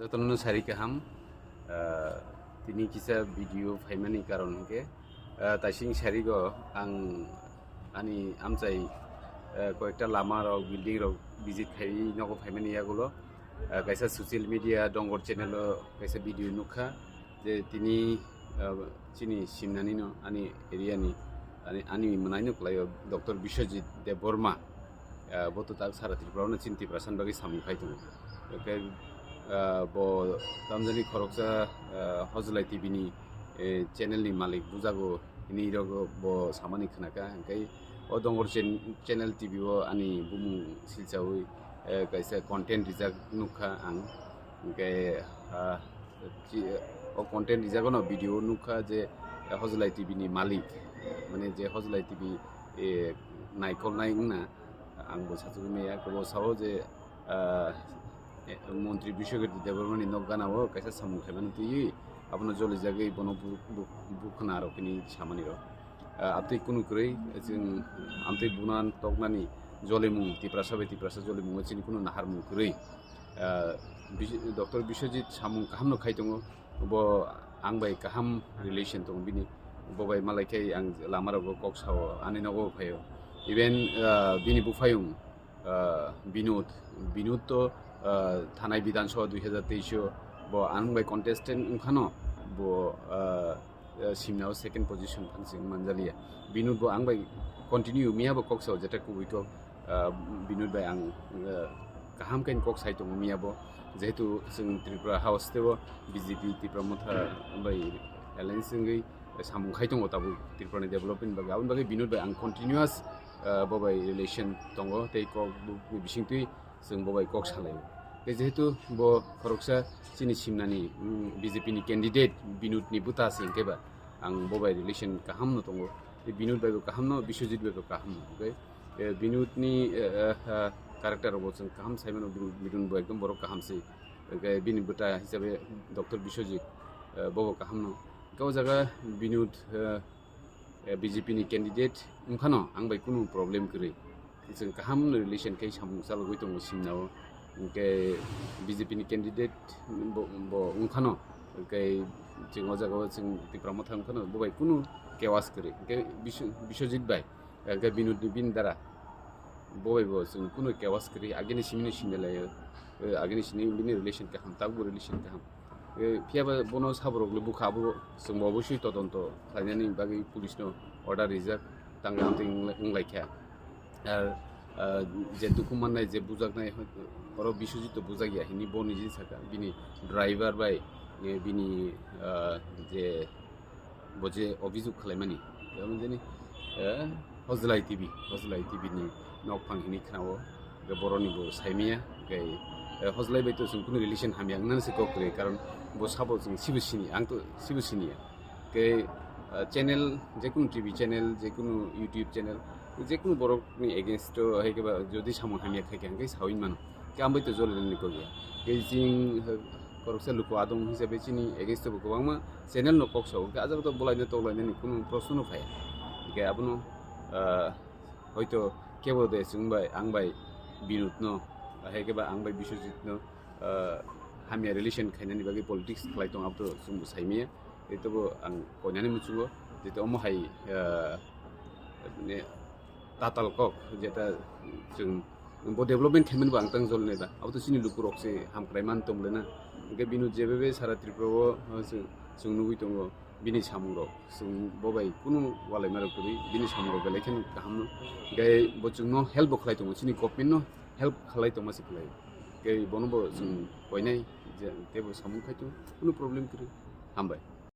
Jotono sari kaham tini kisa video faimani karon ke taising sari go ani amchai koekta lama rok building rok visit khai nogo faimani yagulo kaisa social media dongor channel kaisa video nukha je tini chini simnani no ani area ni ani manai nuklayo Dr. Bishojit Deborma boto tak sara Tripura chinti prasan bagi samu khai tu bo tamjani khoroksa hozlai tv ni channel ni malik bujago ini rogo bo samani khnaka kai o dongor channel tv o ani bumu silchawi kaisa content rijak nukha ang kai o content rijak no video nukha je hozlai tv ni malik mane je hozlai tv naikol naikna ang bo sachugi meya ko sawo je মন্ত্রী বিশ্বকৃতি দেববর্মা নগানাও কাইসা সামু খাইবান তুই আপনার জলি জায়গায় বন বুখনা আর কিনি সামানির আপনি কোনো করেই আমতে বুনান তগনানি জলিমু তিপ্রাসা জলিমু চিনি কোনো নাহার মু করেই ডক্টর বিশ্বজিৎ সামু কাহাম ন খাইতং ব আংবাই কাহাম রিলেশন দং বিনি ববাই মালাইখাই আং লামারাবো কক্সাও আনি নগো ফাयो ইভেন বিনি বুফায়ুং বিনোদ তো থানায় বিধানসভা 2023 bo anbai contestant ungkhano bo simnao second position phansing manjalia binud bo angbai continue miya bo kokso jeta kubuito binud bai ang kaham kain kok sai tong miya bo jehetu sing Tripura house tebo BJP Tripura motha bai alliance ngai samung khai tong tabu Tripura ni development ba gaun bagai binud bai ang continuous bo bai relation tongo tei kok bisingtui sing bo bai kok salai যেহেতু bo khoroksa chini simnani BJP ni candidate binut ni buta singkeba ang bobai relation kaham no tongo binut bai kaham no Bishojit bai kaham okay binut ni character ro chung kaham saimano binut bai ekdom borok kaham sei okay binut buta hisabe Dr. Bishojit bo kaham no kau jaga binut BJP ni candidate ungkhano ang bai kuno problem kri chung kaham no relation kai samung sal goi tongo simnao ke BJP ni candidate bo ungkhano ke jing ojago jing Tripura motha ungkhano bobai kuno kewas kre ke Bishojit bai ke binut ni bin dara bobai bo jing kuno kewas kre ageni simini simelayo ageni simini bin relation ka ham tabu relation ka ham phiaba bono saboroglu bukhabu jing obosoi todonto khlainani bagi police no order rijak tangam ting laikha আর যে দুকুমান নাই যে বুজাক নাই ওর Bishojit তো বুজা গিয়া হিনি বনি জিনিস থাকা বিনি ড্রাইভার বাই বিনি যে বজে অভিযোগ খালাইমানি যেমন জানি হজলাই TV ni nok phang hini khnao ge boroni bo saimia ge hozlai bai to sung kuno relation hamyang nan se kokre karon bo sabo sung sibusini ang to sibusini ge channel je kuno tv channel je kuno youtube channel যে কোনো বড় against হেকেবা যদি সামন হামিয়া খাইকে আঙ্গাই সাউইন মানো কে আমবাই তো জলে নি কগিয়া এই জিং করকসা লুকো আদম হিসাবে চিনি এগেইনস্ট বো গোবাংমা চ্যানেল ন কক্সাও কে আজাব তো বলাইনে তলাইনে কোনো প্রশ্ন ফায়া কে আপনো হয়তো কেবো দে সুংবাই আংবাই বিনোদ ন হেকেবা আংবাই Bishojit ন হামিয়া রিলেশন খাইনানি বাকি পলিটিক্স খালাই দং আবতো সুংবো সাইমিয়া এতবো আং কইনানি মুচুগো যেটা অমহাই tatal kok jeta jeng bo development khemen bang tang jol neba auto sini lukurok se hamkraiman tomlena ge binut jebebe sara Tripura jeng nugui tongo bini samuro jeng bobai kunu walai maro kuri bini samuro belekhen kaham ge bo jeng no help bo khlai tongo sini government no help khlai tongma se khlai ge bono bo jeng koinai je tebo samung khaitu kunu problem kri hambai